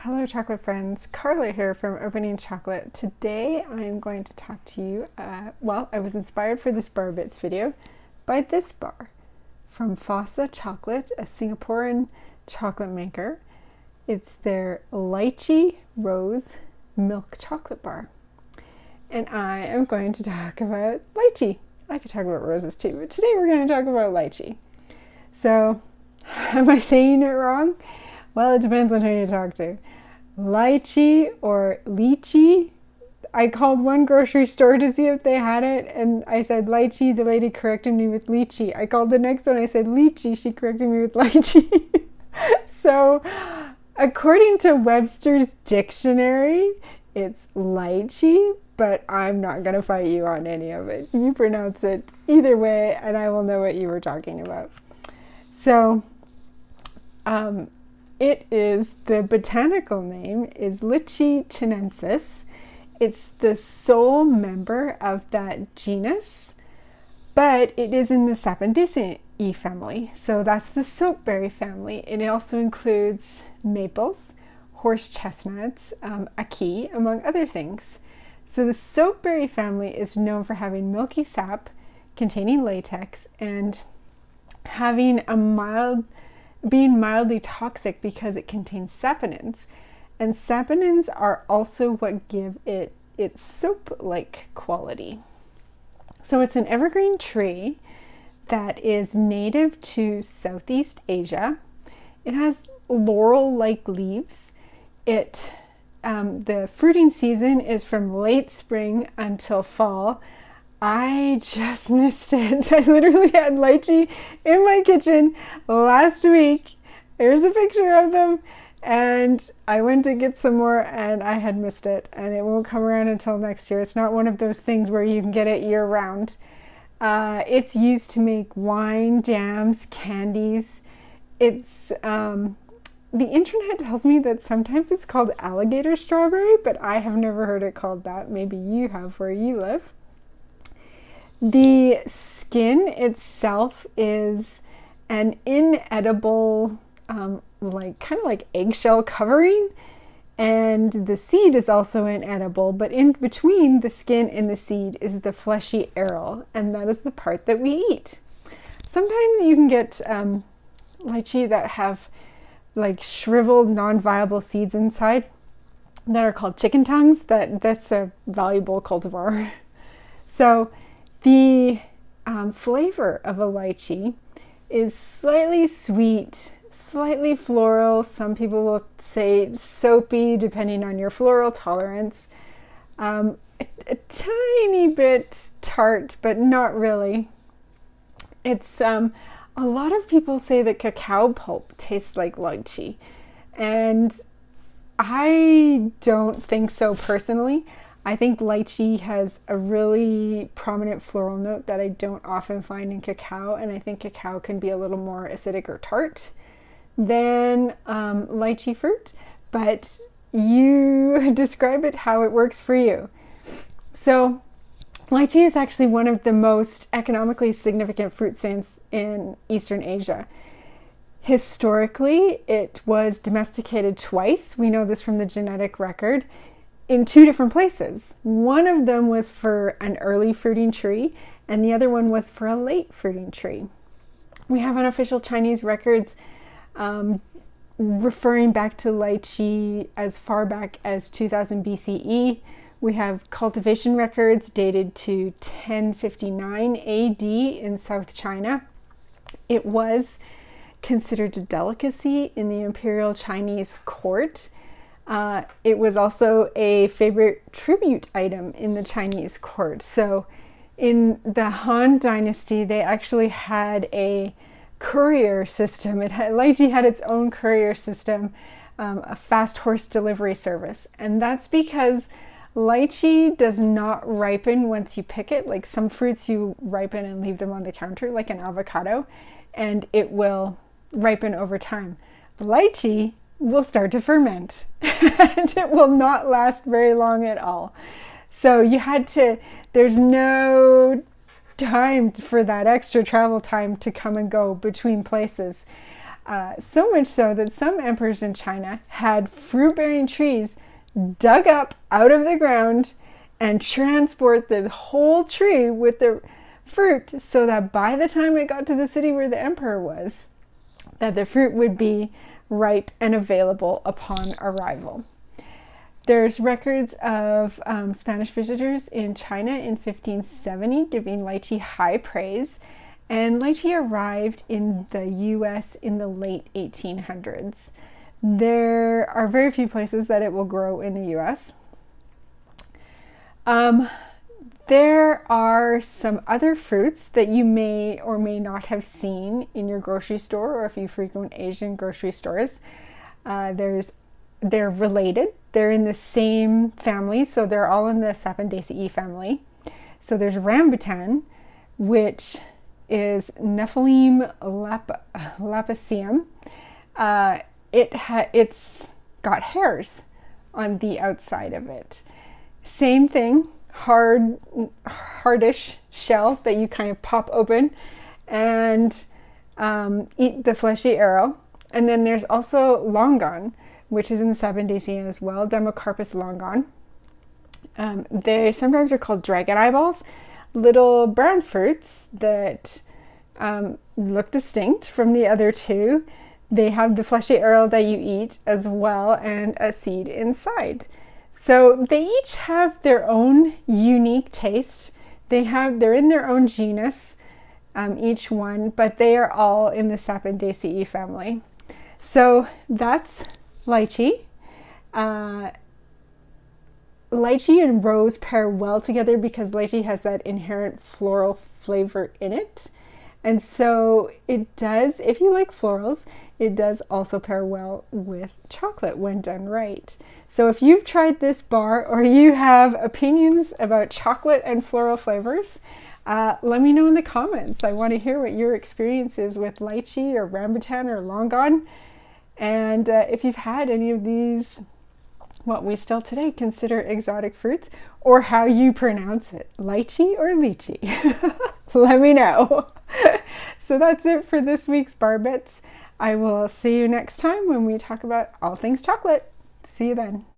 Hello chocolate friends, Carla here from Opening Chocolate. Today I'm going to talk to you, I was inspired for this bar bits video by this bar from FOSSA Chocolate, a Singaporean chocolate maker. It's their Lychee Rose milk chocolate bar. And I am going to talk about lychee. I could talk about roses too, but today we're going to talk about lychee. So, am I saying it wrong? Well, it depends on who you talk to. Lychee or lychee. I called one grocery store to see if they had it, and I said lychee. The lady corrected me with lychee. I called the next one. I said lychee. She corrected me with lychee. So, according to Webster's dictionary, it's lychee, but I'm not going to fight you on any of it. You pronounce it either way, and I will know what you were talking about. So, the botanical name is Lychee chinensis. It's the sole member of that genus, but it is in the Saponaceae family. So that's the soapberry family. And it also includes maples, horse chestnuts, ackee, among other things. So the soapberry family is known for having milky sap containing latex and having being mildly toxic because it contains saponins. And saponins are also what give it its soap-like quality. So it's an evergreen tree that is native to Southeast Asia. It has laurel-like leaves. The fruiting season is from late spring until fall. I just missed it. I literally had lychee in my kitchen last week. There's a picture of them. And I went to get some more and I had missed it. And it won't come around until next year. It's not one of those things where you can get it year round. It's used to make wine, jams, candies. The internet tells me that sometimes it's called alligator strawberry, but I have never heard it called that. Maybe you have where you live. The skin itself is an inedible, kind of like eggshell covering, and the seed is also inedible, but in between the skin and the seed is the fleshy aril, and that is the part that we eat. Sometimes you can get lychee that have like shriveled, non-viable seeds inside that are called chicken tongues. That's a valuable cultivar. So the flavor of a lychee is slightly sweet, slightly floral. Some people will say soapy, depending on your floral tolerance. A tiny bit tart, but not really. It's a lot of people say that cacao pulp tastes like lychee, and I don't think so personally. I think lychee has a really prominent floral note that I don't often find in cacao, and I think cacao can be a little more acidic or tart than lychee fruit, but you describe it how it works for you. So lychee is actually one of the most economically significant fruit stands in Eastern Asia. Historically, it was domesticated twice. We know this from the genetic record. In two different places. One of them was for an early fruiting tree, and the other one was for a late fruiting tree. We have unofficial Chinese records referring back to lychee as far back as 2000 BCE. We have cultivation records dated to 1059 AD in South China. It was considered a delicacy in the imperial Chinese court. It was also a favorite tribute item in the Chinese court. So in the Han Dynasty, they actually had a courier system. Lychee had its own courier system, a fast horse delivery service. And that's because lychee does not ripen once you pick it. Like some fruits you ripen and leave them on the counter, like an avocado, and it will ripen over time. Lychee will start to ferment and it will not last very long at all. So there's no time for that extra travel time to come and go between places. So much so that some emperors in China had fruit-bearing trees dug up out of the ground and transport the whole tree with the fruit so that by the time it got to the city where the emperor was, that the fruit would be ripe and available upon arrival. There's records of Spanish visitors in China in 1570 giving lychee high praise, and lychee arrived in the US in the late 1800s. There are very few places that it will grow in the US. There are some other fruits that you may or may not have seen in your grocery store, or if you frequent Asian grocery stores. They're related. They're in the same family, so they're all in the Saponaceae family. So there's rambutan, which is Nephilim lapaceum. It's got hairs on the outside of it. Same thing, hardish shell that you kind of pop open and eat the fleshy arrow. And then there's also longan, which is in the Saponaceae as well, Democarpus longan. They sometimes are called dragon eyeballs, little brown fruits that look distinct from the other two. They have the fleshy arrow that you eat as well and a seed inside. So they each have their own unique taste. They're in their own genus, each one, but they are all in the Saponaceae family. So that's lychee. Lychee and rose pair well together because lychee has that inherent floral flavor in it. And so it does, if you like florals, it does also pair well with chocolate when done right. So if you've tried this bar or you have opinions about chocolate and floral flavors, let me know in the comments. I want to hear what your experience is with lychee or rambutan or longan. And if you've had any of these, what we still today consider exotic fruits, or how you pronounce it, lychee or lychee, let me know. So that's it for this week's Bar Bits. I will see you next time when we talk about all things chocolate. See you then.